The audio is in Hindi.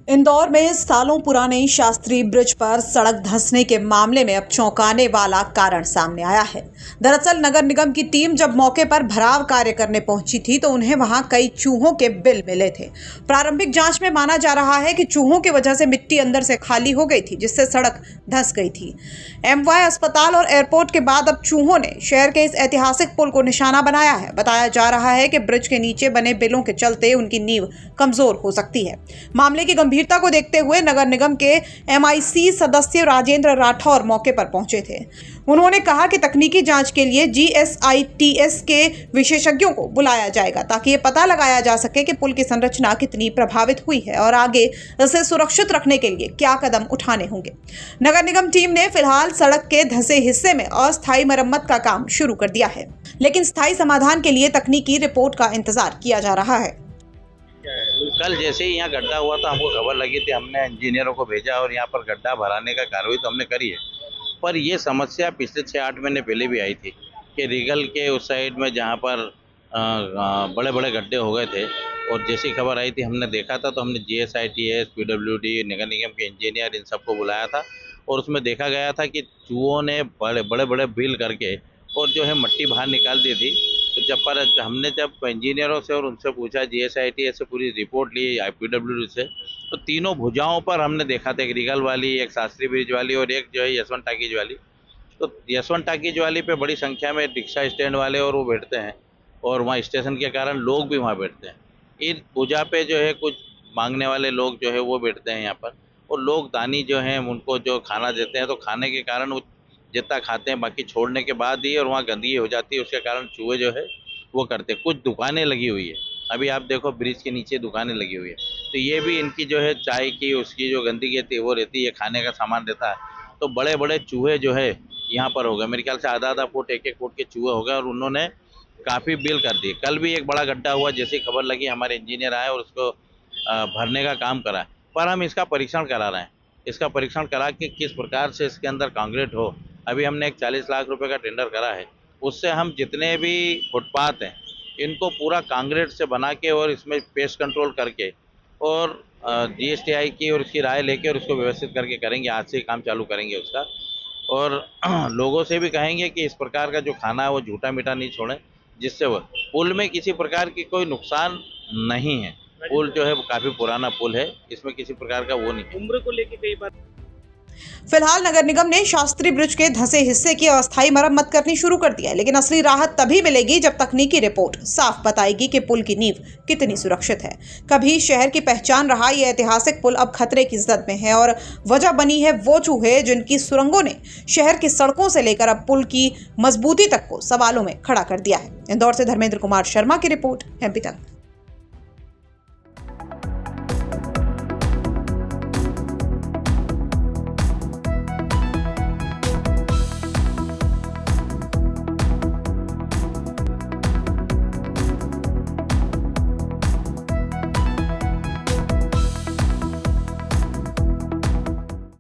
इंदौर में सालों पुराने शास्त्री ब्रिज पर सड़क धंसने के मामले में अब चौंकाने वाला कारण सामने आया है। दरअसल नगर निगम की टीम जब मौके पर भराव कार्य करने पहुंची थी तो उन्हें वहां कई चूहों के बिल मिले थे। प्रारंभिक जांच में माना जा रहा है कि चूहों की वजह से मिट्टी अंदर से खाली हो गई थी, जिससे सड़क धंस गई थी। MY अस्पताल और एयरपोर्ट के बाद अब चूहों ने शहर के इस ऐतिहासिक पुल को निशाना बनाया है। बताया जा रहा है कि ब्रिज के नीचे बने बिलों के चलते उनकी नींव कमजोर हो सकती है। मामले की गंभीरता को देखते हुए नगर निगम के MIC सदस्य राजेंद्र राठौर मौके पर पहुंचे थे। उन्होंने कहा कि तकनीकी जांच के लिए GSITS के विशेषज्ञों को बुलाया जाएगा ताकि ये पता लगाया जा सके कि पुल की संरचना कितनी प्रभावित हुई है और आगे इसे सुरक्षित रखने के लिए क्या कदम उठाने होंगे। नगर निगम टीम ने फिलहाल सड़क के धंसे हिस्से में अस्थायी मरम्मत का काम शुरू कर दिया है, लेकिन स्थायी समाधान के लिए तकनीकी रिपोर्ट का इंतजार किया जा रहा है। कल जैसे ही यहाँ गड्ढा हुआ था हमको खबर लगी थी, हमने इंजीनियरों को भेजा और यहाँ पर गड्ढा भराने का कार्रवाई तो हमने करी है। पर ये समस्या पिछले 6-8 महीने पहले भी आई थी कि रीगल के उस साइड में जहाँ पर बड़े बड़े गड्ढे हो गए थे और जैसी खबर आई थी हमने देखा था, तो हमने GSITS, PWD, नगर निगम के इंजीनियर इन सबको बुलाया था और उसमें देखा गया था कि चूहों ने बड़े बड़े बिल करके और जो है मिट्टी बाहर निकाल दी थी। तो हमने जब इंजीनियरों से और उनसे पूछा, GSITS से पूरी रिपोर्ट ली, PWD से, तो तीनों भुजाओं पर हमने देखा था, एक रीगल वाली, एक शास्त्री ब्रिज वाली और एक जो है यशवंत टाकीज वाली। तो यशवंत टाकीज वाली पे बड़ी संख्या में रिक्शा स्टैंड वाले और वो बैठते हैं और वहाँ स्टेशन के कारण लोग भी वहाँ बैठते हैं। इस भुजा पे जो है कुछ मांगने वाले लोग जो है वो बैठते हैं यहाँ पर, और लोग दानी जो हैं उनको जो खाना देते हैं, तो खाने के कारण वो जितना खाते हैं बाकी छोड़ने के बाद ही, और वहाँ गंदगी हो जाती है, उसके कारण चूहे जो है वो करते हैं। कुछ दुकानें लगी हुई है, अभी आप देखो ब्रिज के नीचे दुकानें लगी हुई है, तो ये भी इनकी जो है चाय की उसकी जो गंदगी रहती है वो रहती है, खाने का सामान रहता है। तो बड़े बड़े चूहे जो है यहाँ पर हो गए, मेरे ख्याल से आधा फुट 1-1 फुट के चूहे हो गए और उन्होंने काफ़ी बिल कर दिए। कल भी एक बड़ा गड्ढा हुआ, जैसी खबर लगी हमारे इंजीनियर आए और उसको भरने का काम करा, पर हम इसका परीक्षण करा रहे हैं। इसका परीक्षण करा कि किस प्रकार से इसके अंदर कांक्रीट हो। अभी हमने एक 40 लाख रुपए का टेंडर करा है, उससे हम जितने भी फुटपाथ हैं इनको पूरा कांक्रीट से बना के और इसमें पेस्ट कंट्रोल करके और GSTI की और उसकी राय लेके और उसको व्यवस्थित करके करेंगे। आज से ही काम चालू करेंगे उसका, और लोगों से भी कहेंगे कि इस प्रकार का जो खाना है वो झूठा मीठा नहीं छोड़ें, जिससे वो पुल में किसी प्रकार की कोई नुकसान नहीं है। पुल जो है वो काफ़ी पुराना पुल है, इसमें किसी प्रकार का वो नहीं है। उम्र को लेके कई बार फिलहाल नगर निगम ने शास्त्री ब्रिज के धंसे हिस्से की अस्थायी मरम्मत करनी शुरू कर दिया है, लेकिन असली राहत तभी मिलेगी जब तकनीकी रिपोर्ट साफ बताएगी कि पुल की नींव कितनी सुरक्षित है। कभी शहर की पहचान रहा यह ऐतिहासिक पुल अब खतरे की जद में है और वजह बनी है वो चूहे जिनकी सुरंगों ने शहर की सड़कों से लेकर अब पुल की मजबूती तक को सवालों में खड़ा कर दिया है। इंदौर से धर्मेंद्र कुमार शर्मा की रिपोर्ट, MP तक।